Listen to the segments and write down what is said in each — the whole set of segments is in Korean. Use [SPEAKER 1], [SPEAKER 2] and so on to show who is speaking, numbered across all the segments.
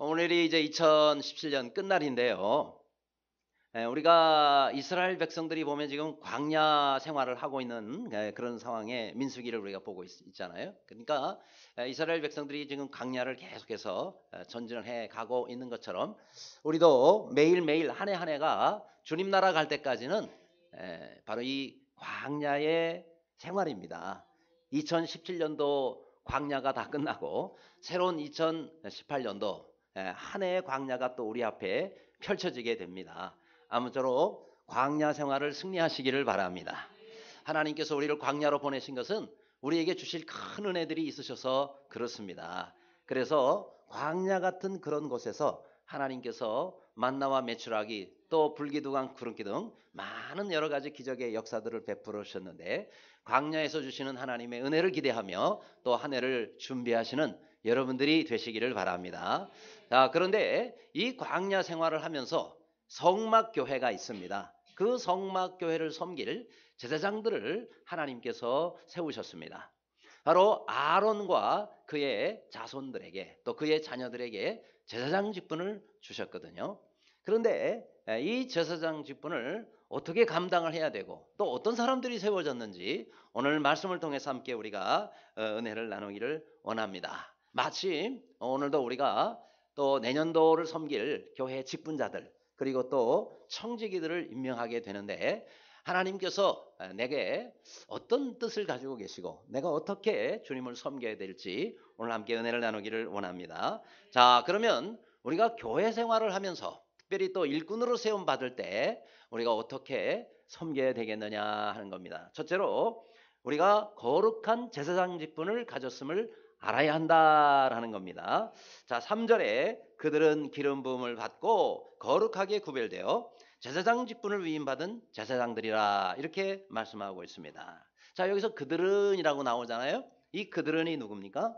[SPEAKER 1] 오늘이 이제 2017년 끝날인데요. 우리가 이스라엘 백성들이 보면 지금 광야 생활을 하고 있는 그런 상황에 민수기를 우리가 보고 있잖아요. 그러니까 이스라엘 백성들이 지금 광야를 계속해서 전진을 해 가고 있는 것처럼 우리도 매일매일 한 해 한 해가 주님 나라 갈 때까지는 바로 이 광야의 생활입니다. 2017년도 광야가 다 끝나고 새로운 2018년도 한 해의 광야가 또 우리 앞에 펼쳐지게 됩니다. 아무쪼록 광야 생활을 승리하시기를 바랍니다. 하나님께서 우리를 광야로 보내신 것은 우리에게 주실 큰 은혜들이 있으셔서 그렇습니다. 그래서 광야 같은 그런 곳에서 하나님께서 만나와 메추라기 또 불기둥과 구름기 등 많은 여러 가지 기적의 역사들을 베풀으셨는데 광야에서 주시는 하나님의 은혜를 기대하며 또 한 해를 준비하시는 여러분들이 되시기를 바랍니다. 자, 그런데 이 광야 생활을 하면서 성막교회가 있습니다. 그 성막교회를 섬길 제사장들을 하나님께서 세우셨습니다. 바로 아론과 그의 자손들에게 또 그의 자녀들에게 제사장 직분을 주셨거든요. 그런데 이 제사장 직분을 어떻게 감당을 해야 되고 또 어떤 사람들이 세워졌는지 오늘 말씀을 통해서 함께 우리가 은혜를 나누기를 원합니다. 마침 오늘도 우리가 또 내년도를 섬길 교회 직분자들 그리고 또 청지기들을 임명하게 되는데 하나님께서 내게 어떤 뜻을 가지고 계시고 내가 어떻게 주님을 섬겨야 될지 오늘 함께 은혜를 나누기를 원합니다. 자, 그러면 우리가 교회 생활을 하면서 특별히 또 일꾼으로 세움 받을 때 우리가 어떻게 섬겨야 되겠느냐 하는 겁니다. 첫째로 우리가 거룩한 제사장 직분을 가졌음을 알아야 한다라는 겁니다. 자, 3절에 그들은 기름 부음을 받고 거룩하게 구별되어 제사장 직분을 위임받은 제사장들이라 이렇게 말씀하고 있습니다. 자, 여기서 그들은이라고 나오잖아요. 이 그들은이 누굽니까?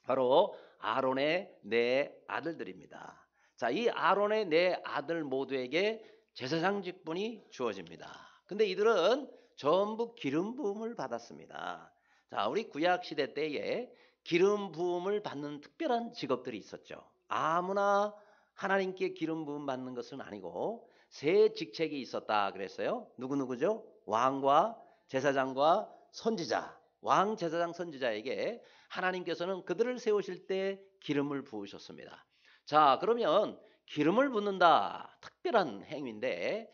[SPEAKER 1] 바로 아론의 네 아들들입니다. 자, 이 아론의 네 아들 모두에게 제사장 직분이 주어집니다. 근데 이들은 전부 기름 부음을 받았습니다. 자, 우리 구약 시대 때에 기름 부음을 받는 특별한 직업들이 있었죠. 아무나 하나님께 기름 부음 받는 것은 아니고 세 직책이 있었다 그랬어요. 누구누구죠? 왕과 제사장과 선지자. 왕, 제사장, 선지자에게 하나님께서는 그들을 세우실 때 기름을 부으셨습니다. 자, 그러면 기름을 붓는다. 특별한 행위인데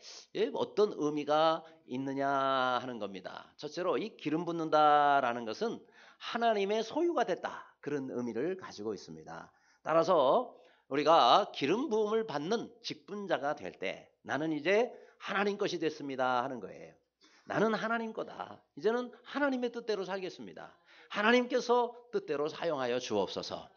[SPEAKER 1] 어떤 의미가 있느냐 하는 겁니다. 첫째로 이 기름 붓는다라는 것은 하나님의 소유가 됐다. 그런 의미를 가지고 있습니다. 따라서 우리가 기름 부음을 받는 직분자가 될 때 나는 이제 하나님 것이 됐습니다 하는 거예요. 나는 하나님 거다. 이제는 하나님의 뜻대로 살겠습니다. 하나님께서 뜻대로 사용하여 주옵소서.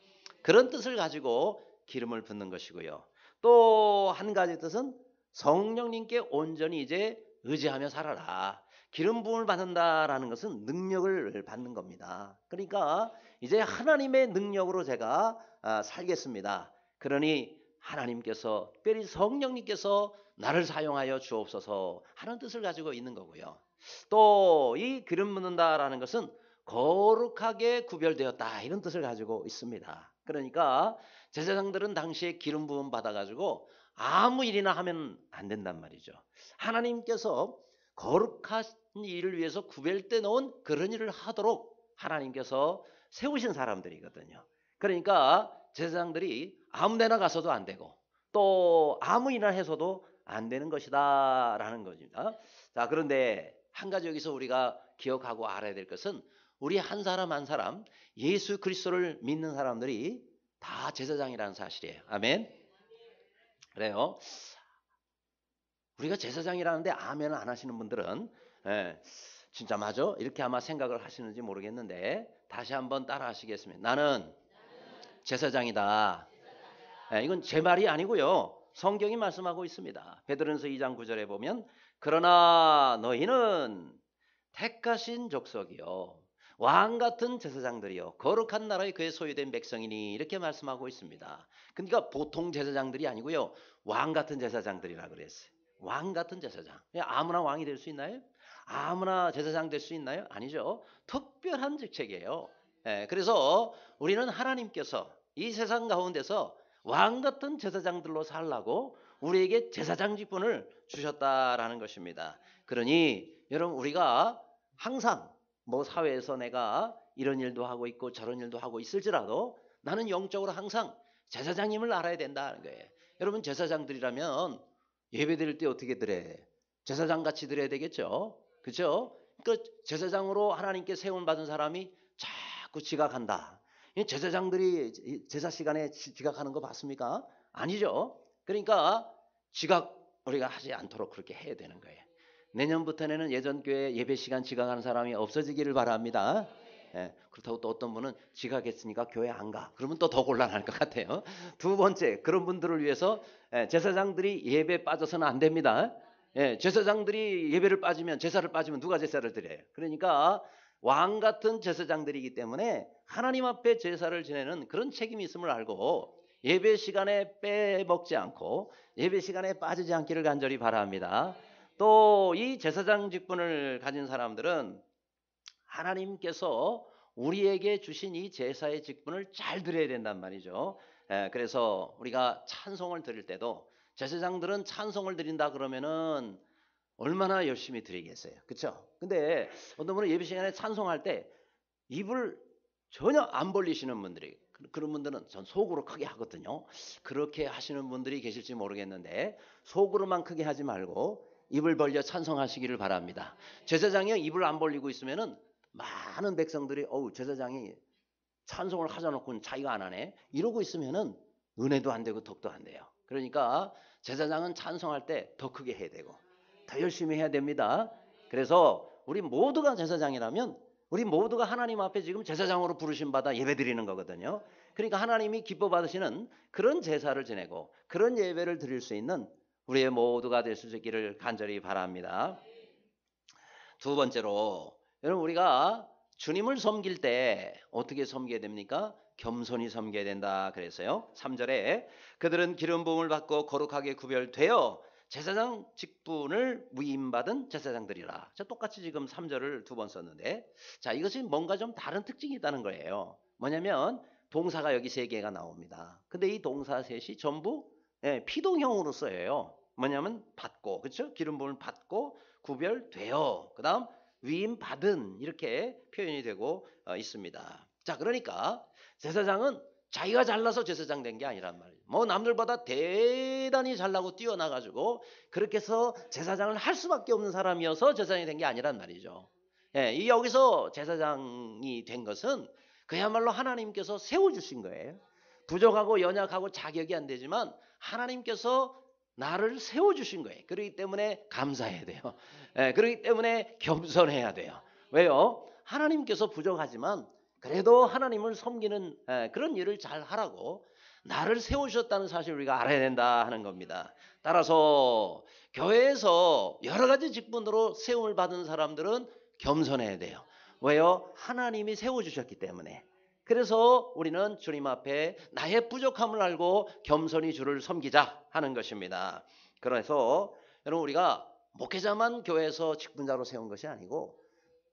[SPEAKER 1] 그런 뜻을 가지고 기름을 붓는 것이고요. 또 한 가지 뜻은 성령님께 온전히 이제 의지하며 살아라. 기름 부음을 받는다라는 것은 능력을 받는 겁니다. 그러니까 이제 하나님의 능력으로 제가 살겠습니다. 그러니 하나님께서 특별히 성령님께서 나를 사용하여 주옵소서 하는 뜻을 가지고 있는 거고요. 또 이 기름 붓는다라는 것은 거룩하게 구별되었다 이런 뜻을 가지고 있습니다. 그러니까 제사장들은 당시에 기름 부음 받아가지고 아무 일이나 하면 안 된단 말이죠. 하나님께서 거룩한 일을 위해서 구별돼 놓은 그런 일을 하도록 하나님께서 세우신 사람들이거든요. 그러니까 제사장들이 아무 데나 가서도 안 되고 또 아무 일이나 해서도 안 되는 것이다 라는 겁니다. 자, 그런데 한 가지 여기서 우리가 기억하고 알아야 될 것은 우리 한 사람 한 사람 예수 그리스도를 믿는 사람들이 다 제사장이라는 사실이에요. 아멘. 그래요. 우리가 제사장이라는데 아멘 안 하시는 분들은 진짜 맞아? 이렇게 아마 생각을 하시는지 모르겠는데 다시 한번 따라 하시겠습니다. 나는 제사장이다. 이건 제 말이 아니고요. 성경이 말씀하고 있습니다. 베드로전서 2장 9절에 보면 그러나 너희는 택하신 족속이요 왕 같은 제사장들이요 거룩한 나라의 그의 소유된 백성이니 이렇게 말씀하고 있습니다. 그러니까 보통 제사장들이 아니고요. 왕 같은 제사장들이라 그랬어요. 왕 같은 제사장. 아무나 왕이 될 수 있나요? 아무나 제사장 될 수 있나요? 아니죠. 특별한 직책이에요. 그래서 우리는 하나님께서 이 세상 가운데서 왕 같은 제사장들로 살라고 우리에게 제사장 직분을 주셨다라는 것입니다. 그러니 여러분 우리가 항상 뭐 사회에서 내가 이런 일도 하고 있고 저런 일도 하고 있을지라도 나는 영적으로 항상 제사장님을 알아야 된다는 거예요. 여러분 제사장들이라면 예배 드릴 때 어떻게 드려야 돼? 제사장 같이 드려야 되겠죠. 그렇죠? 그러니까 제사장으로 하나님께 세움 받은 사람이 자꾸 지각한다. 제사장들이 제사 시간에 지각하는 거 봤습니까? 아니죠. 그러니까 지각 우리가 하지 않도록 그렇게 해야 되는 거예요. 내년부터는 예전 교회 예배 시간 지각하는 사람이 없어지기를 바랍니다. 예, 그렇다고 또 어떤 분은 지각했으니까 교회 안 가. 그러면 또 더 곤란할 것 같아요. 두 번째, 그런 분들을 위해서 제사장들이 예배 빠져서는 안 됩니다. 제사장들이 예배를 빠지면 제사를 빠지면 누가 제사를 드려요? 그러니까 왕 같은 제사장들이기 때문에 하나님 앞에 제사를 지내는 그런 책임이 있음을 알고 예배 시간에 빼먹지 않고 예배 시간에 빠지지 않기를 간절히 바랍니다. 또 이 제사장 직분을 가진 사람들은 하나님께서 우리에게 주신 이 제사의 직분을 잘 드려야 된단 말이죠. 그래서 우리가 찬송을 드릴 때도 제사장들은 찬송을 드린다 그러면은 얼마나 열심히 드리겠어요. 그렇죠? 근데 어떤 분은 예배 시간에 찬송할 때 입을 전혀 안 벌리시는 분들이 그런 분들은 전 속으로 크게 하거든요. 그렇게 하시는 분들이 계실지 모르겠는데 속으로만 크게 하지 말고 입을 벌려 찬송하시기를 바랍니다. 제사장이 입을 안 벌리고 있으면은 많은 백성들이 제사장이 찬송을 하자놓고는 자기가 안 하네 이러고 있으면은 은혜도 안 되고 덕도 안 돼요. 그러니까 제사장은 찬송할 때 더 크게 해야 되고 더 열심히 해야 됩니다. 그래서 우리 모두가 제사장이라면 우리 모두가 하나님 앞에 지금 제사장으로 부르심 받아 예배드리는 거거든요. 그러니까 하나님이 기뻐 받으시는 그런 제사를 지내고 그런 예배를 드릴 수 있는 우리의 모두가 될 수 있기를 간절히 바랍니다. 두 번째로 여러분 우리가 주님을 섬길 때 어떻게 섬겨야 됩니까? 겸손히 섬겨야 된다 그랬어요. 3절에 그들은 기름 부음을 받고 거룩하게 구별되어 제사장 직분을 위임받은 제사장들이라. 자, 똑같이 지금 3절을 두 번 썼는데 자 이것이 뭔가 좀 다른 특징이 있다는 거예요. 뭐냐면 동사가 여기 3개가 나옵니다. 근데 이 동사 셋이 전부 피동형으로 써요. 뭐냐면 받고 그렇죠? 기름 부음을 받고 구별되어 그 다음 위임 받은 이렇게 표현이 되고 있습니다. 자 그러니까 제사장은 자기가 잘나서 제사장 된 게 아니란 말이에요. 뭐 남들보다 대단히 잘나고 뛰어나가지고 그렇게 해서 제사장을 할 수밖에 없는 사람이어서 제사장이 된 게 아니란 말이죠. 이 여기서 제사장이 된 것은 그야말로 하나님께서 세워주신 거예요. 부족하고 연약하고 자격이 안 되지만 하나님께서 나를 세워주신 거예요. 그렇기 때문에 감사해야 돼요. 그렇기 때문에 겸손해야 돼요. 왜요? 하나님께서 부족하지만 그래도 하나님을 섬기는 그런 일을 잘 하라고 나를 세우셨다는 사실을 우리가 알아야 된다 하는 겁니다. 따라서 교회에서 여러 가지 직분으로 세움을 받은 사람들은 겸손해야 돼요. 왜요? 하나님이 세워주셨기 때문에. 그래서 우리는 주님 앞에 나의 부족함을 알고 겸손히 주를 섬기자 하는 것입니다. 그래서 여러분 우리가 목회자만 교회에서 직분자로 세운 것이 아니고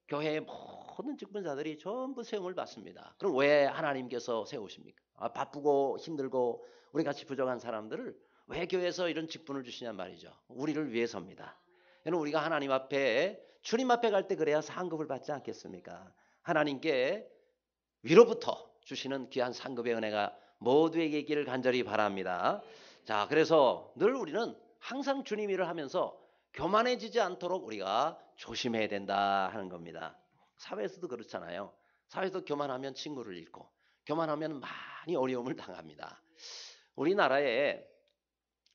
[SPEAKER 1] 교회의 모든 직분자들이 전부 세움을 받습니다. 그럼 왜 하나님께서 세우십니까? 바쁘고 힘들고 우리 같이 부족한 사람들을 왜 교회에서 이런 직분을 주시냔 말이죠. 우리를 위해서입니다. 여러분 우리가 하나님 앞에 주님 앞에 갈 때 그래야 상급을 받지 않겠습니까? 하나님께 위로부터 주시는 귀한 상급의 은혜가 모두에게 있기를 간절히 바랍니다. 자, 그래서 늘 우리는 항상 주님 일을 하면서 교만해지지 않도록 우리가 조심해야 된다 하는 겁니다. 사회에서도 그렇잖아요. 사회에서 교만하면 친구를 잃고 교만하면 많이 어려움을 당합니다. 우리나라에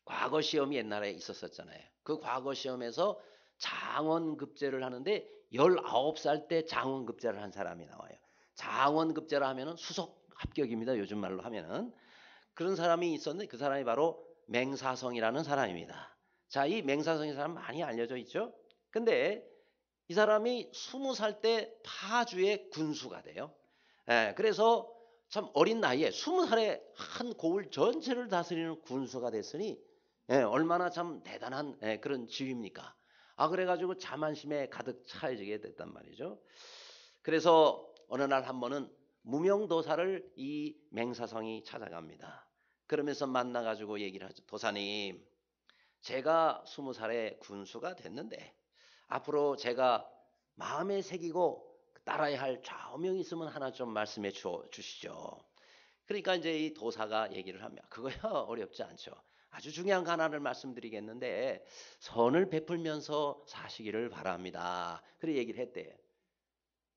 [SPEAKER 1] 과거 시험이 옛날에 있었잖아요. 그 과거 시험에서 장원급제를 하는데 19살 때 장원급제를 한 사람이 나와요. 장원급제라 하면은 수석 합격입니다. 요즘 말로 하면은. 그런 사람이 있었는데 그 사람이 바로 맹사성이라는 사람입니다. 자, 이 맹사성이 사람 많이 알려져 있죠. 근데 이 사람이 20살 때 파주의 군수가 돼요. 그래서 참 어린 나이에 20살에 한 고을 전체를 다스리는 군수가 됐으니 얼마나 참 대단한 그런 지위입니까? 그래가지고 자만심에 가득 차지게 됐단 말이죠. 그래서 어느 날 한 번은 무명도사를 이 맹사성이 찾아갑니다. 그러면서 만나가지고 얘기를 하죠. 도사님, 제가 20살에 군수가 됐는데 앞으로 제가 마음에 새기고 따라야 할 좌우명이 있으면 하나 좀 말씀해 주시죠. 그러니까 이제 이 도사가 얘기를 하면 그거야 어렵지 않죠. 아주 중요한 거 하나를 말씀드리겠는데 선을 베풀면서 사시기를 바랍니다. 그래 얘기를 했대요.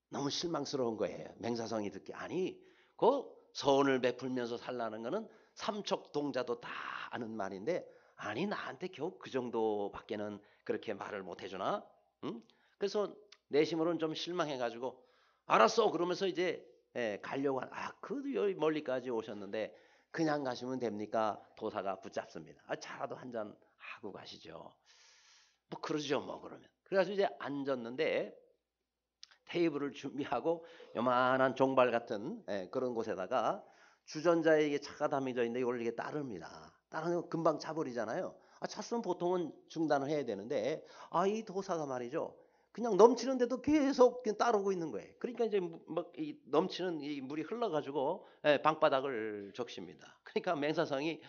[SPEAKER 1] 너무 실망스러운 거예요. 맹사성이 듣기. 아니 그 선을 베풀면서 살라는 거는 삼척동자도 다 아는 말인데 아니 나한테 겨우 그 정도밖에는 그렇게 말을 못 해주나? 응? 그래서 내심으로는 좀 실망해가지고 알았어 그러면서 이제 가려고 그래도 여기 멀리까지 오셨는데 그냥 가시면 됩니까? 도사가 붙잡습니다. 차라도 한 잔 하고 가시죠. 뭐 그러죠 뭐 그러면. 그래가지고 이제 앉았는데 테이블을 준비하고 요만한 종발 같은 그런 곳에다가 주전자에게 차가 담겨져 있는데 이걸 이렇게 따릅니다. 따르면 금방 차버리잖아요. 찼으면 보통은 중단을 해야 되는데 이 도사가 말이죠. 그냥 넘치는데도 계속 그냥 따르고 있는 거예요. 그러니까 이제 이 넘치는 이 물이 흘러가지고 방바닥을 적십니다. 그러니까 맹사성이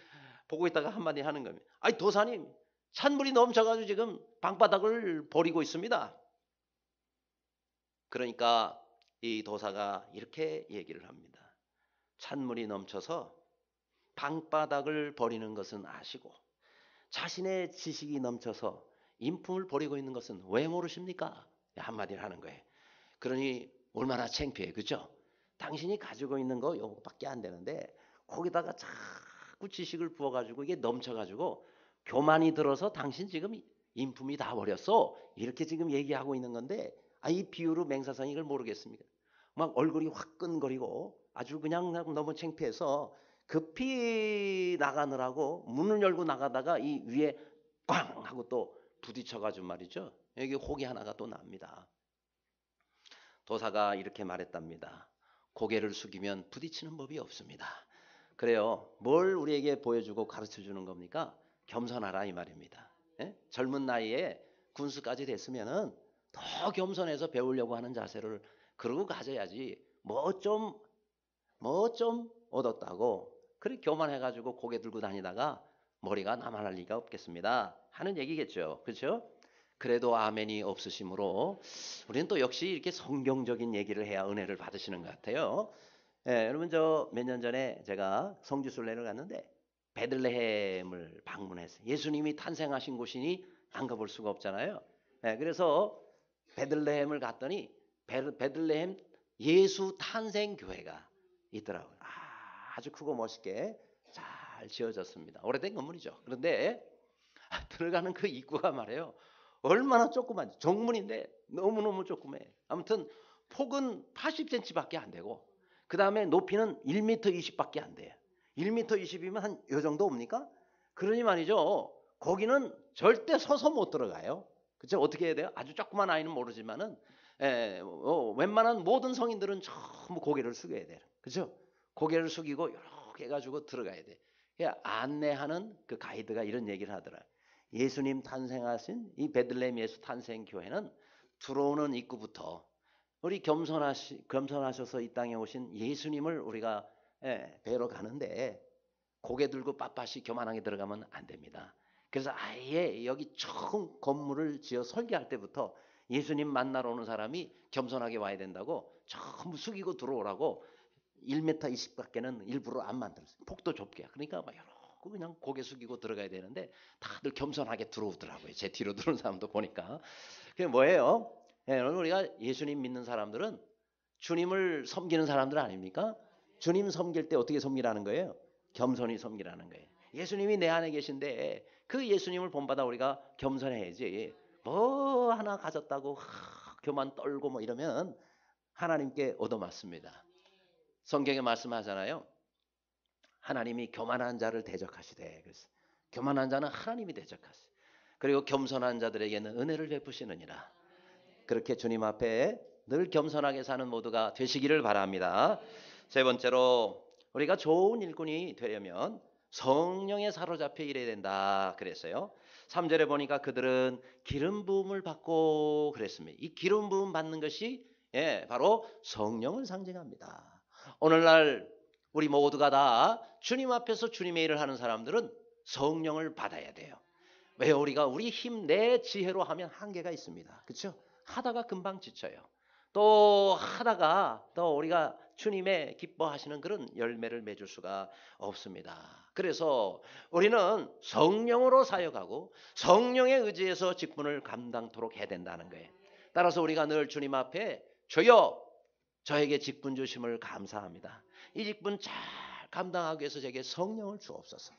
[SPEAKER 1] 보고 있다가 한마디 하는 겁니다. 아니 도사님 찬물이 넘쳐가지고 지금 방바닥을 버리고 있습니다. 그러니까 이 도사가 이렇게 얘기를 합니다. 찬물이 넘쳐서 방바닥을 버리는 것은 아시고 자신의 지식이 넘쳐서 인품을 버리고 있는 것은 왜 모르십니까? 한마디를 하는 거예요. 그러니 얼마나 창피해, 그죠? 당신이 가지고 있는 거 요거밖에 안 되는데 거기다가 자꾸 지식을 부어가지고 이게 넘쳐가지고 교만이 들어서 당신 지금 인품이 다 버렸어. 이렇게 지금 얘기하고 있는 건데 이 비유로 맹사성이 이걸 모르겠습니까? 막 얼굴이 화끈거리고 아주 그냥 너무 창피해서 급히 나가느라고 문을 열고 나가다가 이 위에 꽝 하고 또 부딪혀가지고 말이죠. 여기 혹이 하나가 또 납니다. 도사가 이렇게 말했답니다. 고개를 숙이면 부딪히는 법이 없습니다. 그래요. 뭘 우리에게 보여주고 가르쳐주는 겁니까? 겸손하라 이 말입니다. 젊은 나이에 군수까지 됐으면은 더 겸손해서 배우려고 하는 자세를 그러고 가져야지 뭐 좀 얻었다고 그렇게 교만해가지고 고개 들고 다니다가 머리가 나만할 리가 없겠습니다 하는 얘기겠죠. 그렇죠? 그래도 아멘이 없으시므로 우리는 또 역시 이렇게 성경적인 얘기를 해야 은혜를 받으시는 것 같아요. 여러분 저 몇 년 전에 제가 성지순례를 갔는데 베들레헴을 방문했어요. 예수님이 탄생하신 곳이니 안 가볼 수가 없잖아요. 그래서 베들레헴을 갔더니 베들레헴 예수 탄생 교회가 있더라고요. 아주 크고 멋있게 잘 지어졌습니다. 오래된 건물이죠. 그런데 들어가는 그 입구가 말이에요. 얼마나 조그만지 정문인데 너무너무 조그매. 아무튼 폭은 80cm밖에 안 되고 그 다음에 높이는 1m 20밖에 안 돼요. 1m 20이면 한 요 정도 옵니까? 그러니 말이죠. 거기는 절대 서서 못 들어가요. 그렇죠? 어떻게 해야 돼요? 아주 조그만 아이는 모르지만은 웬만한 모든 성인들은 전부 고개를 숙여야 돼요. 그렇죠? 고개를 숙이고 이렇게 해가지고 들어가야 돼. 안내하는 그 가이드가 이런 얘기를 하더라. 예수님 탄생하신 이 베들레헴 예수 탄생 교회는 들어오는 입구부터 우리 겸손하셔서 이 땅에 오신 예수님을 우리가 뵈러 가는데 고개 들고 빳빳이 교만하게 들어가면 안 됩니다. 그래서 아예 여기 처음 건물을 지어 설계할 때부터 예수님 만나러 오는 사람이 겸손하게 와야 된다고 전부 숙이고 들어오라고 1m 20밖에는 일부러 안 만들었어요. 폭도 좁게. 그러니까 막 여러 그냥 고개 숙이고 들어가야 되는데 다들 겸손하게 들어오더라고요. 제 뒤로 들어오는 사람도 보니까. 그게 뭐예요? 우리가 예수님 믿는 사람들은 주님을 섬기는 사람들 아닙니까? 주님 섬길 때 어떻게 섬기라는 거예요? 겸손히 섬기라는 거예요. 예수님이 내 안에 계신데 그 예수님을 본받아 우리가 겸손해야지. 뭐 하나 가졌다고 교만 떨고 뭐 이러면 하나님께 얻어맞습니다. 성경에 말씀하잖아요. 하나님이 교만한 자를 대적하시되 그래서 교만한 자는 하나님이 대적하시고 그리고 겸손한 자들에게는 은혜를 베푸시느니라. 그렇게 주님 앞에 늘 겸손하게 사는 모두가 되시기를 바랍니다. 세 번째로 우리가 좋은 일꾼이 되려면 성령에 사로잡혀 일해야 된다 그랬어요. 3절에 보니까 그들은 기름 부음을 받고 그랬습니다. 이 기름 부음 받는 것이 바로 성령을 상징합니다. 오늘날 우리 모두가 다 주님 앞에서 주님의 일을 하는 사람들은 성령을 받아야 돼요. 왜 우리가 우리 힘, 내 지혜로 하면 한계가 있습니다. 그렇죠? 하다가 금방 지쳐요. 또 하다가 또 우리가 주님의 기뻐하시는 그런 열매를 맺을 수가 없습니다. 그래서 우리는 성령으로 사역하고 성령의 의지에서 직분을 감당토록 해야 된다는 거예요. 따라서 우리가 늘 주님 앞에 주여 저에게 직분 주심을 감사합니다. 이 직분 잘 감당하기 위해서 제게 성령을 주옵소서.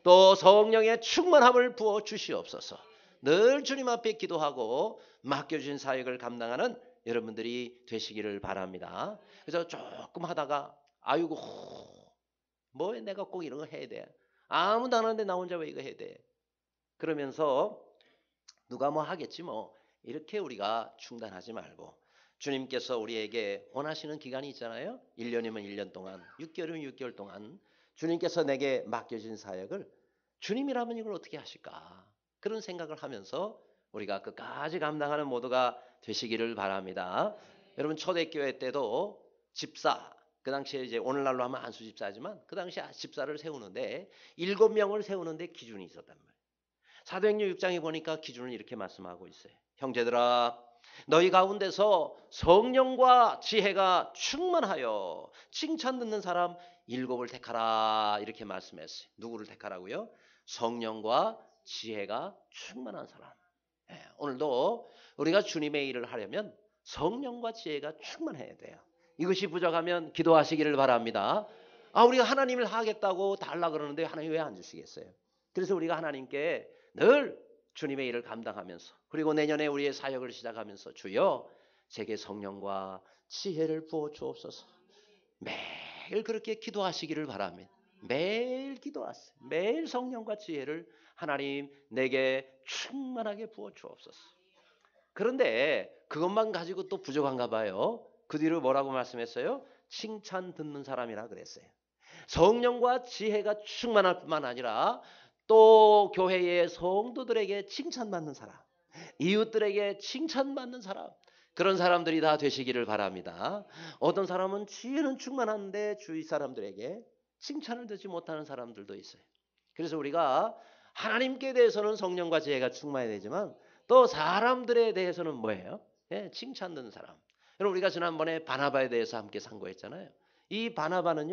[SPEAKER 1] 또 성령의 충만함을 부어 주시옵소서. 늘 주님 앞에 기도하고 맡겨주신 사역을 감당하는 여러분들이 되시기를 바랍니다. 그래서 조금 하다가 아이고 뭐 내가 꼭 이런 거 해야 돼. 아무도 안 하는데 나 혼자 왜 이거 해야 돼. 그러면서 누가 뭐 하겠지 뭐 이렇게 우리가 중단하지 말고 주님께서 우리에게 원하시는 기간이 있잖아요. 1년이면 1년 동안, 6개월이면 6개월 동안 주님께서 내게 맡겨진 사역을 주님이라면 이걸 어떻게 하실까? 그런 생각을 하면서 우리가 끝까지 감당하는 모두가 되시기를 바랍니다. 여러분 초대교회 때도 집사, 그 당시에 이제 오늘날로 하면 안수 집사지만 그 당시에 집사를 세우는데 7명을 세우는데 기준이 있었단 말이에요. 사도행전 6장에 보니까 기준을 이렇게 말씀하고 있어요. 형제들아 너희 가운데서 성령과 지혜가 충만하여 칭찬 듣는 사람 7을 택하라 이렇게 말씀했어요. 누구를 택하라고요? 성령과 지혜가 충만한 사람. 오늘도 우리가 주님의 일을 하려면 성령과 지혜가 충만해야 돼요. 이것이 부족하면 기도하시기를 바랍니다. 우리가 하나님을 하겠다고 달라 그러는데 하나님 왜 안 주시겠어요? 그래서 우리가 하나님께 늘 주님의 일을 감당하면서 그리고 내년에 우리의 사역을 시작하면서 주여 제게 성령과 지혜를 부어 주옵소서. 매일 그렇게 기도하시기를 바랍니다. 매일 기도하세요. 매일 성령과 지혜를 하나님 내게 충만하게 부어 주옵소서. 그런데 그것만 가지고 또 부족한가 봐요. 그 뒤로 뭐라고 말씀했어요? 칭찬 듣는 사람이라 그랬어요. 성령과 지혜가 충만할 뿐만 아니라 또 교회의 성도들에게 칭찬받는 사람, 이웃들에게 칭찬받는 사람, 그런 사람들이 다 되시기를 바랍니다. 어떤 사람은 지혜는 충만한데 주위 사람들에게 칭찬을 듣지 못하는 사람들도 있어요. 그래서 우리가 하나님께 대해서는 성령과 지혜가 충만해야 되지만 또 사람들에 대해서는 뭐예요? 칭찬 듣는 사람. 여러분 우리가 지난번에 바나바에 대해서 함께 상고했잖아요. 이 바나바는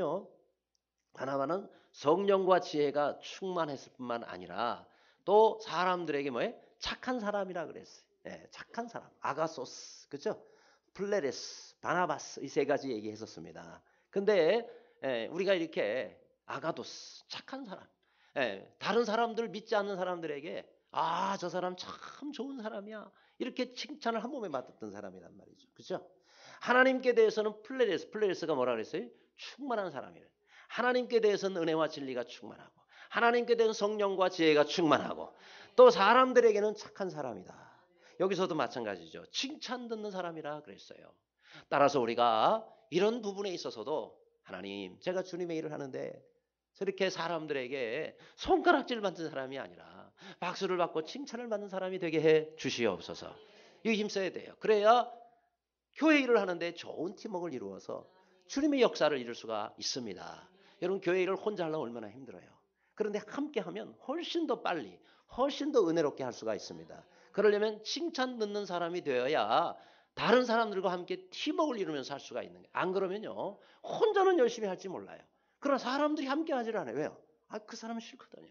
[SPEAKER 1] 성령과 지혜가 충만했을 뿐만 아니라 또 사람들에게 뭐예요? 착한 사람이라 그랬어요. 착한 사람. 아가소스, 그렇죠? 플레레스, 바나바스 이 세 가지 얘기했었습니다. 근데 우리가 이렇게 아가도스, 착한 사람. 다른 사람들 믿지 않는 사람들에게 저 사람 참 좋은 사람이야. 이렇게 칭찬을 한 몸에 맡았던 사람이란 말이죠. 그렇죠? 하나님께 대해서는 플레레스가 뭐라 그랬어요? 충만한 사람이래. 하나님께 대해서는 은혜와 진리가 충만하고 하나님께 대한 성령과 지혜가 충만하고 또 사람들에게는 착한 사람이다. 여기서도 마찬가지죠. 칭찬 듣는 사람이라 그랬어요. 따라서 우리가 이런 부분에 있어서도 하나님 제가 주님의 일을 하는데 저렇게 사람들에게 손가락질 받는 사람이 아니라 박수를 받고 칭찬을 받는 사람이 되게 해 주시옵소서. 이 힘써야 돼요. 그래야 교회 일을 하는데 좋은 팀워크를 이루어서 주님의 역사를 이룰 수가 있습니다. 여러분 교회 일을 혼자 하려면 얼마나 힘들어요. 그런데 함께 하면 훨씬 더 빨리 훨씬 더 은혜롭게 할 수가 있습니다. 그러려면 칭찬 듣는 사람이 되어야 다른 사람들과 함께 팀워크를 이루면서 할 수가 있는 거예요. 안 그러면요 혼자는 열심히 할지 몰라요. 그러나 사람들이 함께 하지를 않아요. 왜요? 그 사람은 싫거든요.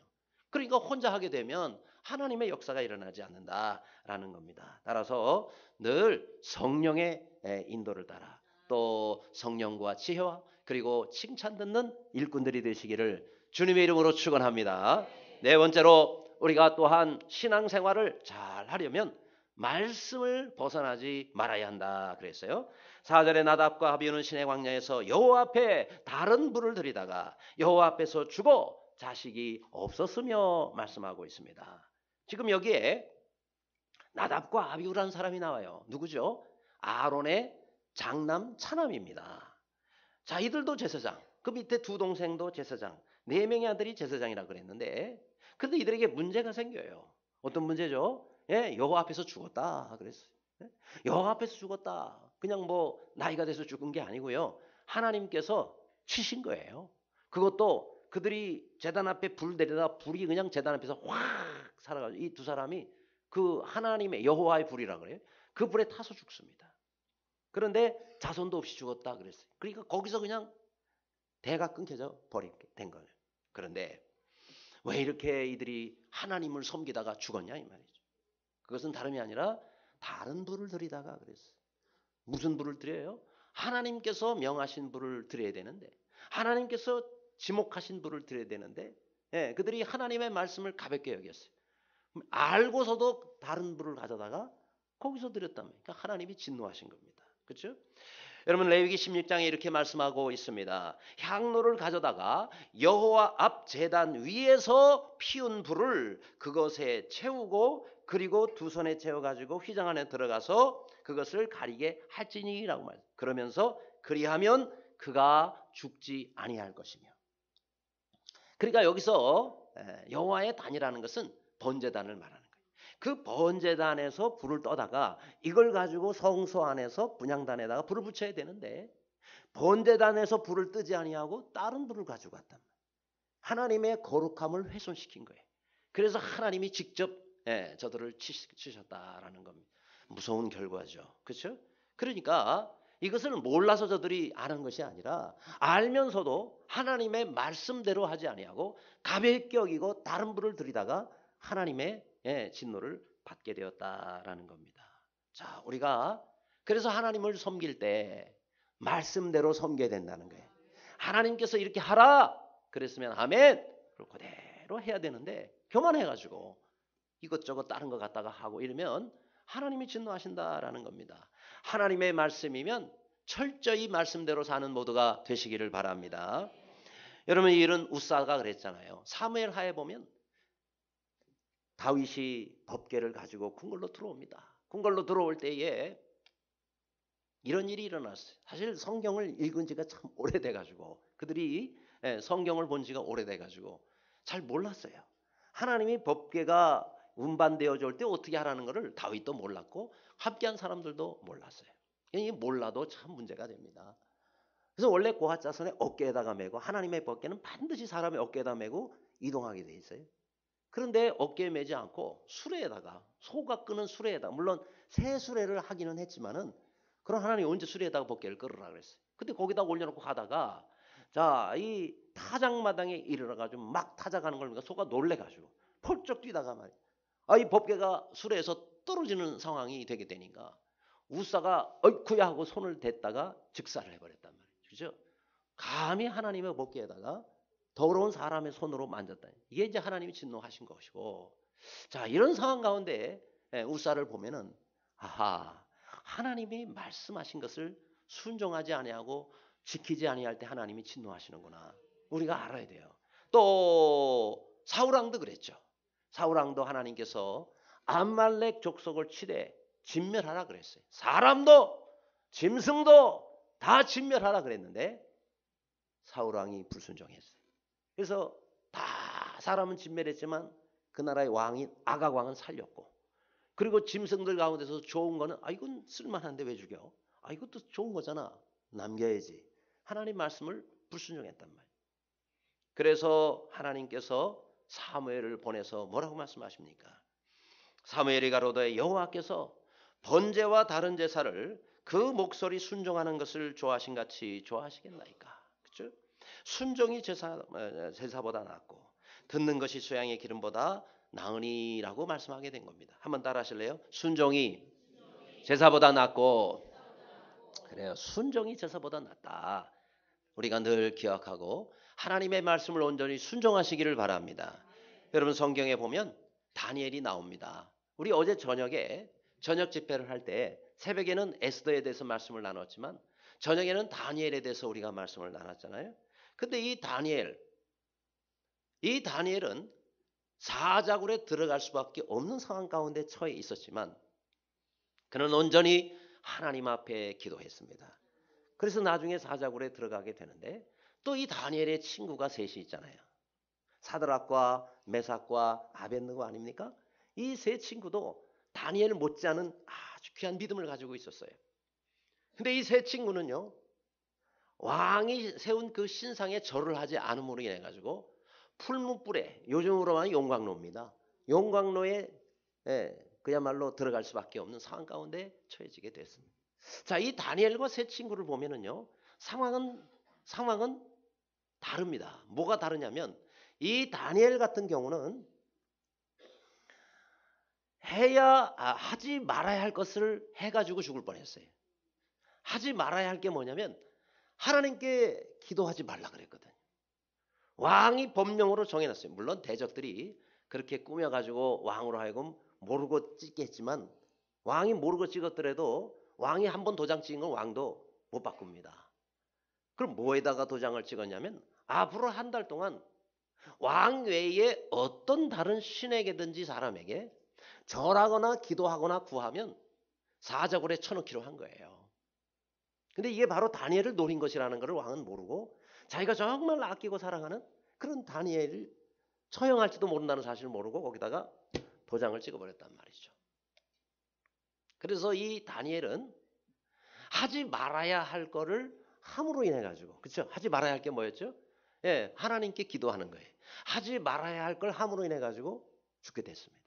[SPEAKER 1] 그러니까 혼자 하게 되면 하나님의 역사가 일어나지 않는다라는 겁니다. 따라서 늘 성령의 인도를 따라 또 성령과 지혜와 그리고 칭찬 듣는 일꾼들이 되시기를 주님의 이름으로 축원합니다. 네 번째로 우리가 또한 신앙생활을 잘 하려면 말씀을 벗어나지 말아야 한다 그랬어요. 4절에 나답과 아비후는 시내 광야에서 여호와 앞에 다른 불을 들이다가 여호와 앞에서 죽어 자식이 없었으며 말씀하고 있습니다. 지금 여기에 나답과 아비후라는 사람이 나와요. 누구죠? 아론의 장남 차남입니다. 자, 이들도 제사장. 그 밑에 두 동생도 제사장. 4명의 아들이 제사장이라 그랬는데 근데 이들에게 문제가 생겨요. 어떤 문제죠? 여호와 앞에서 죽었다 그랬어요. 여호와 앞에서 죽었다. 그냥 뭐 나이가 돼서 죽은 게 아니고요. 하나님께서 치신 거예요. 그것도 그들이 제단 앞에 불 데려다 불이 그냥 제단 앞에서 확 살아가지고 이 두 사람이 그 하나님의 여호와의 불이라 그래요. 그 불에 타서 죽습니다. 그런데 자손도 없이 죽었다 그랬어요. 그러니까 거기서 그냥 대가 끊겨져 버리게 된 거예요. 그런데 왜 이렇게 이들이 하나님을 섬기다가 죽었냐 이 말이죠. 그것은 다름이 아니라 다른 불을 들이다가 그랬어요. 무슨 불을 드려요? 하나님께서 명하신 불을 드려야 되는데, 하나님께서 지목하신 불을 드려야 되는데, 그들이 하나님의 말씀을 가볍게 여겼어요. 알고서도 다른 불을 가져다가 거기서 드렸다면, 그러니까 하나님이 진노하신 겁니다. 그렇죠? 여러분 레위기 16장에 이렇게 말씀하고 있습니다. 향로를 가져다가 여호와 앞 제단 위에서 피운 불을 그것에 채우고 그리고 두 손에 채워가지고 휘장 안에 들어가서 그것을 가리게 할지니라고 말해요. 그러면서 그리하면 그가 죽지 아니할 것이며. 그러니까 여기서 여호와의 단이라는 것은 번제단을 말하는 거예요. 그 번제단에서 불을 떠다가 이걸 가지고 성소 안에서 분향단에다가 불을 붙여야 되는데 번제단에서 불을 뜨지 아니하고 다른 불을 가지고 왔단 말이에요. 하나님의 거룩함을 훼손시킨 거예요. 그래서 하나님이 직접 저들을 치셨다라는 겁니다. 무서운 결과죠. 그렇죠? 그러니까 이것을 몰라서 저들이 아는 것이 아니라 알면서도 하나님의 말씀대로 하지 아니하고 가볍게 여기고 다른 불을 들이다가 하나님의 진노를 받게 되었다라는 겁니다. 자, 우리가 그래서 하나님을 섬길 때 말씀대로 섬겨야 된다는 거예요. 하나님께서 이렇게 하라 그랬으면 아멘 그걸 그대로 해야 되는데 교만해가지고 이것저것 다른 거 갖다가 하고 이러면 하나님이 진노하신다라는 겁니다. 하나님의 말씀이면 철저히 말씀대로 사는 모두가 되시기를 바랍니다. 여러분 이 일은 우사가 그랬잖아요. 사무엘 하에 보면 다윗이 법궤를 가지고 궁궐로 들어옵니다. 궁궐로 들어올 때에 이런 일이 일어났어요. 사실 성경을 읽은 지가 참 오래돼가지고 그들이 성경을 본 지가 오래돼가지고 잘 몰랐어요. 하나님이 법궤가 운반되어져 올 때 어떻게 하라는 것을 다윗도 몰랐고 함께한 사람들도 몰랐어요. 이 몰라도 참 문제가 됩니다. 그래서 원래 고핫 자손의 어깨에다가 메고 하나님의 법궤는 반드시 사람의 어깨에다 메고 이동하게 돼 있어요. 그런데 어깨에 매지 않고 수레에다가 소가 끄는 수레에다가 물론 새 수레를 하기는 했지만은 그럼 하나님이 언제 수레에다가 법궤를 끌으라 그랬어요. 근데 거기다 올려놓고 가다가 자, 이 타작마당에 이르러가지고 막 타작하는 걸 보니까 소가 놀래가지고 펄쩍 뛰다가 말이야. 이 법궤가 수레에서 떨어지는 상황이 되게 되니까 우사가 어이쿠야 하고 손을 댔다가 즉사를 해버렸단 말이에요. 그죠? 감히 하나님의 법궤에다가 더러운 사람의 손으로 만졌다. 이게 이제 하나님이 진노하신 것이고, 자 이런 상황 가운데 우사를 보면은 아하 하나님이 말씀하신 것을 순종하지 아니하고 지키지 아니할 때 하나님이 진노하시는구나. 우리가 알아야 돼요. 또 사울왕도 그랬죠. 사울왕도 하나님께서 암말렉 족속을 치되 진멸하라 그랬어요. 사람도 짐승도 다 진멸하라 그랬는데 사울왕이 불순종했어요. 그래서 다 사람은 진멸했지만 그 나라의 왕인 아각 왕은 살렸고 그리고 짐승들 가운데서 좋은 거는 이건 쓸만한데 왜 죽여? 이것도 좋은 거잖아. 남겨야지. 하나님 말씀을 불순종했단 말이에요. 그래서 하나님께서 사무엘을 보내서 뭐라고 말씀하십니까? 사무엘이 가로되 여호와께서 번제와 다른 제사를 그 목소리 순종하는 것을 좋아하신 같이 좋아하시겠나이까? 그렇죠? 순종이 제사보다 낫고 듣는 것이 수양의 기름보다 나으니라고 말씀하게 된 겁니다. 한번 따라 하실래요? 순종이 제사보다 낫고 그래요. 순종이 제사보다 낫다. 우리가 늘 기억하고 하나님의 말씀을 온전히 순종하시기를 바랍니다. 여러분 성경에 보면 다니엘이 나옵니다. 우리 어제 저녁에 저녁 집회를 할 때 새벽에는 에스더에 대해서 말씀을 나눴지만 저녁에는 다니엘에 대해서 우리가 말씀을 나눴잖아요. 근데 이 다니엘은 사자굴에 들어갈 수밖에 없는 상황 가운데 처해 있었지만 그는 온전히 하나님 앞에 기도했습니다. 그래서 나중에 사자굴에 들어가게 되는데 또 이 다니엘의 친구가 셋이 있잖아요. 사드락과 메삭과 아벳느고 아닙니까? 이 세 친구도 다니엘 못지않은 아주 귀한 믿음을 가지고 있었어요. 근데 이 세 친구는요.
[SPEAKER 2] 왕이 세운 그 신상에 절을 하지 않음으로 인해 가지고 풀무불에, 요즘으로 말하면 용광로입니다. 용광로에 그야말로 들어갈 수밖에 없는 상황 가운데 처해지게 됐습니다. 자, 이 다니엘과 세 친구를 보면은요, 상황은 다릅니다. 뭐가 다르냐면 이 다니엘 같은 경우는 하지 말아야 할 것을 해가지고 죽을 뻔했어요. 하지 말아야 할 게 뭐냐면 하나님께 기도하지 말라 그랬거든요. 왕이 법령으로 정해놨어요. 물론 대적들이 그렇게 꾸며가지고 왕으로 하여금 모르고 찍게 했지만, 왕이 모르고 찍었더라도 왕이 한 번 도장 찍은 건 왕도 못 바꿉니다. 그럼 뭐에다가 도장을 찍었냐면 앞으로 한 달 동안 왕 외에 어떤 다른 신에게든지 사람에게 절하거나 기도하거나 구하면 사자굴에 쳐넣기로 한 거예요. 근데 이게 바로 다니엘을 노린 것이라는 것을 왕은 모르고 자기가 정말 아끼고 사랑하는 그런 다니엘을 처형할지도 모른다는 사실을 모르고 거기다가 도장을 찍어버렸단 말이죠. 그래서 이 다니엘은 하지 말아야 할 거를 함으로 인해 가지고, 그렇죠? 하지 말아야 할 게 뭐였죠? 예, 하나님께 기도하는 거예요. 하지 말아야 할 걸 함으로 인해 가지고 죽게 됐습니다.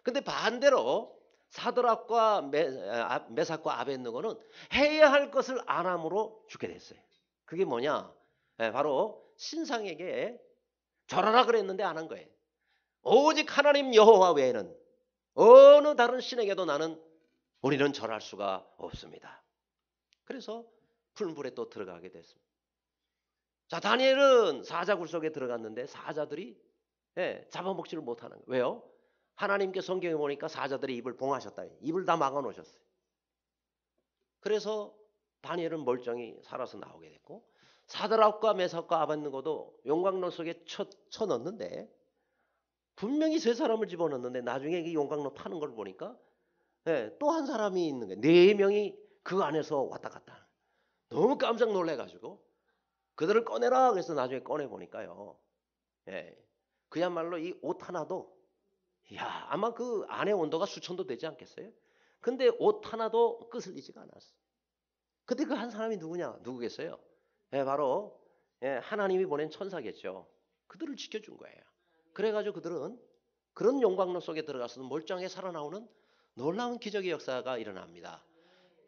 [SPEAKER 2] 근데 반대로 사드락과 메삭과 아벳느고는 해야 할 것을 안 함으로 죽게 됐어요. 그게 뭐냐? 예, 바로 신상에게 절하라 그랬는데 안 한 거예요. 오직 하나님 여호와 외에는 어느 다른 신에게도 우리는 절할 수가 없습니다. 그래서 풀물에 또 들어가게 됐습니다. 자, 다니엘은 사자굴 속에 들어갔는데 사자들이 잡아먹지를 못하는 거예요. 왜요? 하나님께 성경에 보니까 사자들이 입을 봉하셨다. 입을 다 막아 놓으셨어요. 그래서 다니엘은 멀쩡히 살아서 나오게 됐고, 사드락과 메삭과 아벳느고도 용광로 속에 쳐 넣었는데, 분명히 세 사람을 집어넣었는데 나중에 이 용광로 타는 걸 보니까 또 한 사람이 있는 거예요. 네 명이 그 안에서 왔다 갔다. 너무 깜짝 놀래가지고 그들을 꺼내라 그래서 나중에 꺼내 보니까요, 그야말로 이 옷 하나도, 아마 그 안의 온도가 수천도 되지 않겠어요? 근데 옷 하나도 끄슬리지가 않았어. 근데 그 한 사람이 누구겠어요? 바로 하나님이 보낸 천사겠죠. 그들을 지켜준 거예요. 그래가지고 그들은 그런 용광로 속에 들어가서 멀쩡하게 살아나오는 놀라운 기적의 역사가 일어납니다.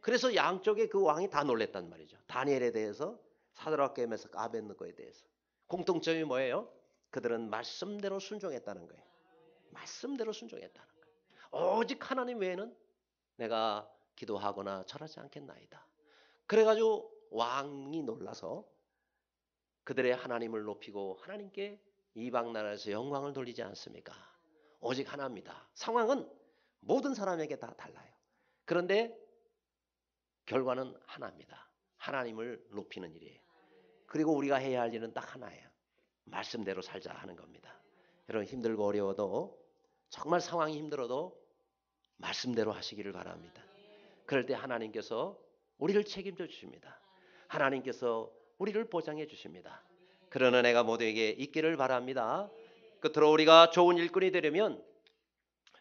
[SPEAKER 2] 그래서 양쪽에 그 왕이 다 놀랬단 말이죠. 다니엘에 대해서, 사드락과 메삭 아벳느고에 대해서. 공통점이 뭐예요? 그들은 말씀대로 순종했다는 거예요. 말씀대로 순종했다는 거예요. 오직 하나님 외에는 내가 기도하거나 절하지 않겠나이다. 그래가지고 왕이 놀라서 그들의 하나님을 높이고 하나님께 이방 나라에서 영광을 돌리지 않습니까? 오직 하나입니다. 상황은 모든 사람에게 다 달라요. 그런데 결과는 하나입니다. 하나님을 높이는 일이에요. 그리고 우리가 해야 할 일은 딱 하나예요. 말씀대로 살자 하는 겁니다. 여러분, 힘들고 어려워도, 정말 상황이 힘들어도 말씀대로 하시기를 바랍니다. 그럴 때 하나님께서 우리를 책임져 주십니다. 하나님께서 우리를 보장해 주십니다. 그런 은혜가 모두에게 있기를 바랍니다. 끝으로 우리가 좋은 일꾼이 되려면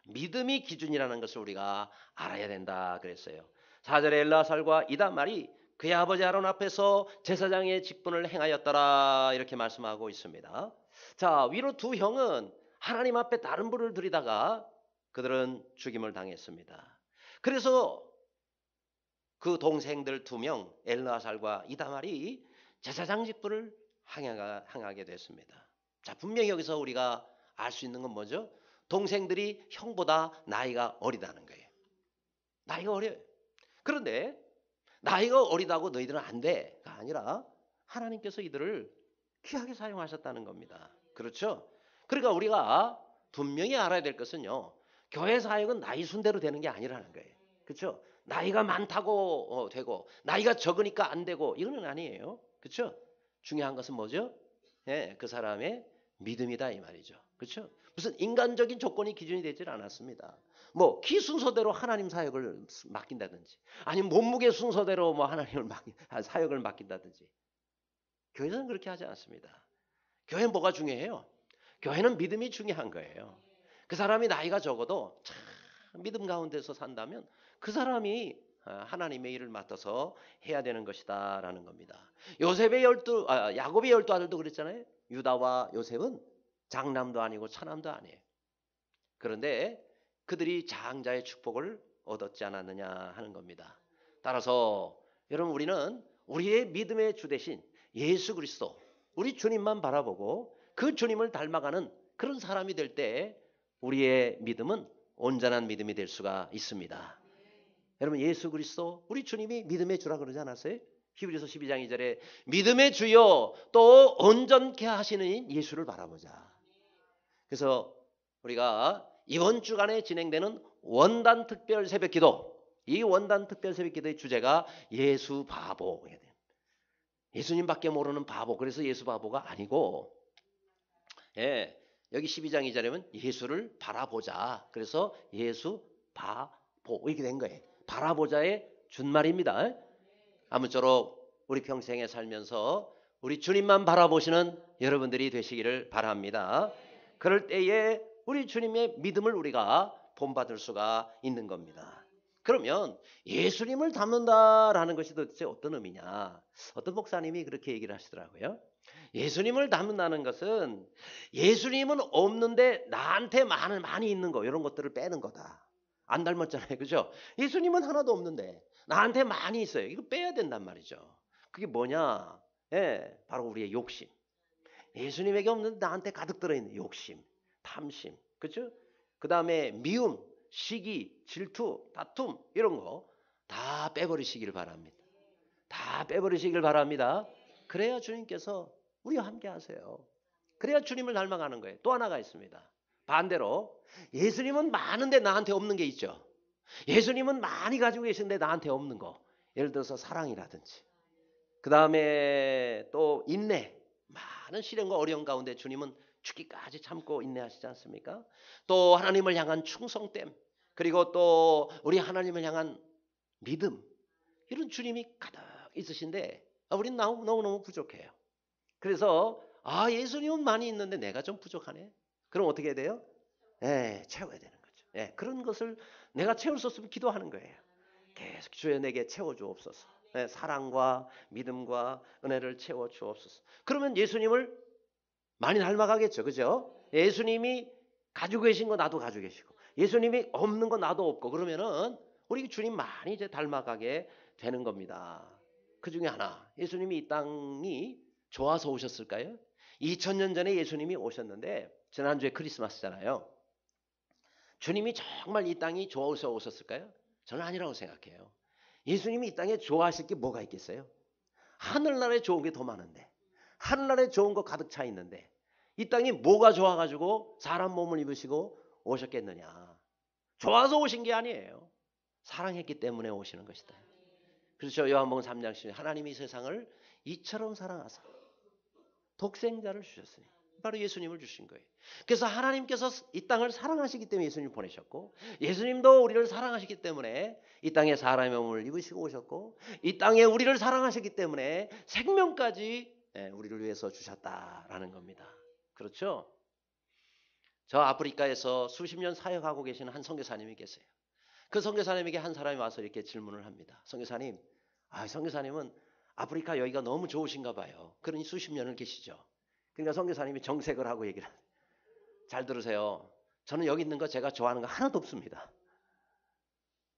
[SPEAKER 2] 믿음이 기준이라는 것을 우리가 알아야 된다 그랬어요. 4절에 엘르아살과 이다말이 그의 아버지 아론 앞에서 제사장의 직분을 행하였더라 이렇게 말씀하고 있습니다. 자, 위로 두 형은 하나님 앞에 다른 불을 들이다가 그들은 죽임을 당했습니다. 그래서 그 동생들 2명 엘르아살과 이다말이 제사장 직분을 행하게 됐습니다. 자, 분명히 여기서 우리가 알 수 있는 건 뭐죠? 동생들이 형보다 나이가 어리다는 거예요. 나이가 어려요. 그런데 나이가 어리다고 너희들은 안 돼가 아니라 하나님께서 이들을 귀하게 사용하셨다는 겁니다. 그렇죠? 그러니까 우리가 분명히 알아야 될 것은요, 교회 사역은 나이 순대로 되는 게 아니라는 거예요. 그렇죠? 나이가 많다고 되고 나이가 적으니까 안 되고 이건 아니에요. 그렇죠? 중요한 것은 뭐죠? 그 사람의 믿음이다 이 말이죠. 그렇죠? 무슨 인간적인 조건이 기준이 되질 않았습니다. 뭐 키 순서대로 하나님 사역을 맡긴다든지, 아니면 몸무게 순서대로 뭐 사역을 맡긴다든지, 교회는 그렇게 하지 않습니다. 교회는 뭐가 중요해요? 교회는 믿음이 중요한 거예요. 그 사람이 나이가 적어도 참 믿음 가운데서 산다면 그 사람이 하나님의 일을 맡아서 해야 되는 것이다라는 겁니다. 야곱의 12 아들도 그랬잖아요. 유다와 요셉은 장남도 아니고 차남도 아니에요. 그런데 그들이 장자의 축복을 얻었지 않았느냐 하는 겁니다. 따라서 여러분, 우리는 우리의 믿음의 주 대신 예수 그리스도, 우리 주님만 바라보고 그 주님을 닮아가는 그런 사람이 될 때 우리의 믿음은 온전한 믿음이 될 수가 있습니다. 여러분, 예수 그리스도 우리 주님이 믿음의 주라 그러지 않았어요? 히브리서 12장 2절에 믿음의 주요 또 온전케 하시는 예수를 바라보자. 그래서 우리가 이번 주간에 진행되는 원단 특별 새벽 기도, 이 원단 특별 새벽 기도의 주제가 예수 바보. 예수님밖에 모르는 바보. 그래서 예수 바보가 아니고, 여기 12장 2절에는 예수를 바라보자. 그래서 예수 바보 이렇게 된 거예요. 바라보자의 준말입니다. 아무쪼록 우리 평생에 살면서 우리 주님만 바라보시는 여러분들이 되시기를 바랍니다. 그럴 때에 우리 주님의 믿음을 우리가 본받을 수가 있는 겁니다. 그러면 예수님을 닮는다라는 것이 도대체 어떤 의미냐? 어떤 목사님이 그렇게 얘기를 하시더라고요. 예수님을 닮는다는 것은 예수님은 없는데 나한테 많이 있는 거, 이런 것들을 빼는 거다. 안 닮았잖아요. 그죠? 예수님은 하나도 없는데 나한테 많이 있어요. 이거 빼야 된단 말이죠. 그게 뭐냐? 바로 우리의 욕심. 예수님에게 없는데 나한테 가득 들어있는 욕심, 탐심. 그죠? 그 다음에 미움, 시기, 질투, 다툼, 이런 거 다 빼버리시기를 바랍니다. 다 빼버리시길 바랍니다. 그래야 주님께서 우리와 함께 하세요. 그래야 주님을 닮아가는 거예요. 또 하나가 있습니다. 반대로 예수님은 많은데 나한테 없는 게 있죠. 예수님은 많이 가지고 계신데 나한테 없는 거. 예를 들어서 사랑이라든지, 그 다음에 또 인내, 많은 시련과 어려움 가운데 주님은 죽기까지 참고 인내하시지 않습니까? 또 하나님을 향한 충성됨, 그리고 또 우리 하나님을 향한 믿음, 이런 주님이 가득 있으신데 우리는 너무너무 부족해요. 그래서 예수님은 많이 있는데 내가 좀 부족하네. 그럼 어떻게 해야 돼요? 채워야 되는 거죠. 그런 것을 내가 채울 수 없으면 기도하는 거예요. 계속 주여 내게 채워주옵소서. 사랑과 믿음과 은혜를 채워주옵소서. 그러면 예수님을 많이 닮아가겠죠. 그죠? 예수님이 가지고 계신 거 나도 가지고 계시고, 예수님이 없는 거 나도 없고, 그러면은 우리 주님 많이 이제 닮아가게 되는 겁니다. 그 중에 하나, 예수님이 이 땅이 좋아서 오셨을까요? 2000년 전에 예수님이 오셨는데, 지난주에 크리스마스잖아요. 주님이 정말 이 땅이 좋아서 오셨을까요? 저는 아니라고 생각해요. 예수님이 이 땅에 좋아하실 게 뭐가 있겠어요? 하늘나라에 좋은 게 더 많은데, 하늘나라에 좋은 거 가득 차 있는데, 이 땅이 뭐가 좋아가지고 사람 몸을 입으시고 오셨겠느냐? 좋아서 오신 게 아니에요. 사랑했기 때문에 오시는 것이다. 그렇죠. 요한복음 3장 10절, 하나님이 세상을 이처럼 사랑하사 독생자를 주셨으니, 바로 예수님을 주신 거예요. 그래서 하나님께서 이 땅을 사랑하시기 때문에 예수님을 보내셨고, 예수님도 우리를 사랑하시기 때문에 이 땅에 사람의 몸을 입으시고 오셨고, 이 땅에 우리를 사랑하시기 때문에 생명까지 우리를 위해서 주셨다라는 겁니다. 그렇죠? 저 아프리카에서 수십 년 사역하고 계시는 한 선교사님이 계세요. 그 선교사님에게 한 사람이 와서 이렇게 질문을 합니다. 선교사님, 선교사님은 아프리카 여기가 너무 좋으신가 봐요. 그러니 수십 년을 계시죠. 그러니까 선교사님이 정색을 하고 얘기를 합니다. 잘 들으세요. 저는 여기 있는 거 제가 좋아하는 거 하나도 없습니다.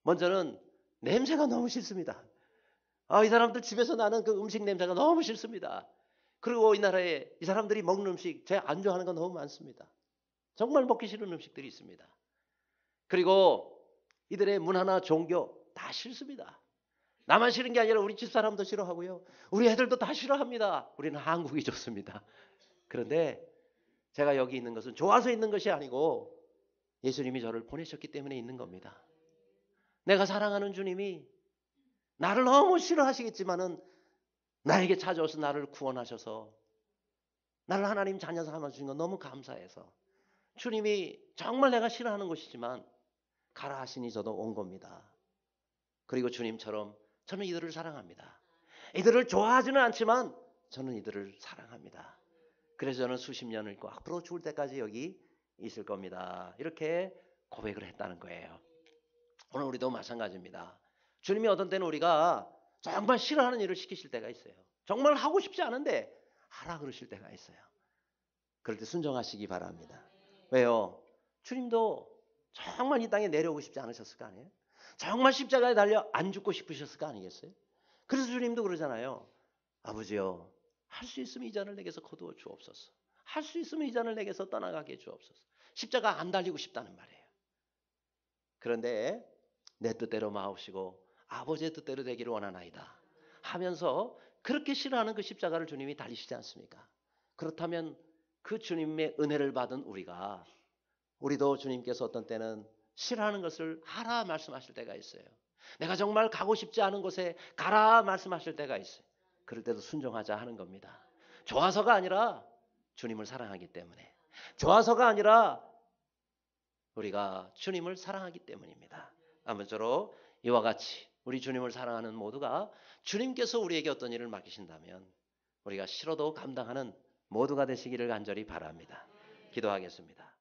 [SPEAKER 2] 먼저는 냄새가 너무 싫습니다. 이 사람들 집에서 나는 그 음식 냄새가 너무 싫습니다. 그리고 이 나라에 이 사람들이 먹는 음식 제가 안 좋아하는 거 너무 많습니다. 정말 먹기 싫은 음식들이 있습니다. 그리고 이들의 문화나 종교 다 싫습니다. 나만 싫은 게 아니라 우리 집사람도 싫어하고요. 우리 애들도 다 싫어합니다. 우리는 한국이 좋습니다. 그런데 제가 여기 있는 것은 좋아서 있는 것이 아니고 예수님이 저를 보내셨기 때문에 있는 겁니다. 내가 사랑하는 주님이 나를 너무 싫어하시겠지만은 나에게 찾아오셔서 나를 구원하셔서 나를 하나님 자녀 삼아주신 건 너무 감사해서, 주님이 정말 내가 싫어하는 것이지만 가라 하시니 저도 온 겁니다. 그리고 주님처럼 저는 이들을 사랑합니다. 이들을 좋아하지는 않지만 저는 이들을 사랑합니다. 그래서 저는 수십 년을 있고 앞으로 죽을 때까지 여기 있을 겁니다. 이렇게 고백을 했다는 거예요. 오늘 우리도 마찬가지입니다. 주님이 어떤 때는 우리가 정말 싫어하는 일을 시키실 때가 있어요. 정말 하고 싶지 않은데 하라 그러실 때가 있어요. 그럴 때 순종하시기 바랍니다. 왜요? 주님도 정말 이 땅에 내려오고 싶지 않으셨을 거 아니에요? 정말 십자가에 달려 안 죽고 싶으셨을 거 아니겠어요? 그래서 주님도 그러잖아요. 아버지요, 할 수 있으면 이 잔을 내게서 거두어 주옵소서. 할 수 있으면 이 잔을 내게서 떠나가게 해 주옵소서. 십자가 안 달리고 싶다는 말이에요. 그런데 내 뜻대로 마옵시고 아버지의 뜻대로 되기를 원하나이다 하면서 그렇게 싫어하는 그 십자가를 주님이 달리시지 않습니까? 그렇다면 그 주님의 은혜를 받은 우리도 주님께서 어떤 때는 싫어하는 것을 하라 말씀하실 때가 있어요. 내가 정말 가고 싶지 않은 곳에 가라 말씀하실 때가 있어요. 그럴 때도 순종하자 하는 겁니다. 좋아서가 아니라 주님을 사랑하기 때문에, 좋아서가 아니라 우리가 주님을 사랑하기 때문입니다. 아무쪼록 이와 같이 우리 주님을 사랑하는 모두가 주님께서 우리에게 어떤 일을 맡기신다면 우리가 싫어도 감당하는 모두가 되시기를 간절히 바랍니다. 기도하겠습니다.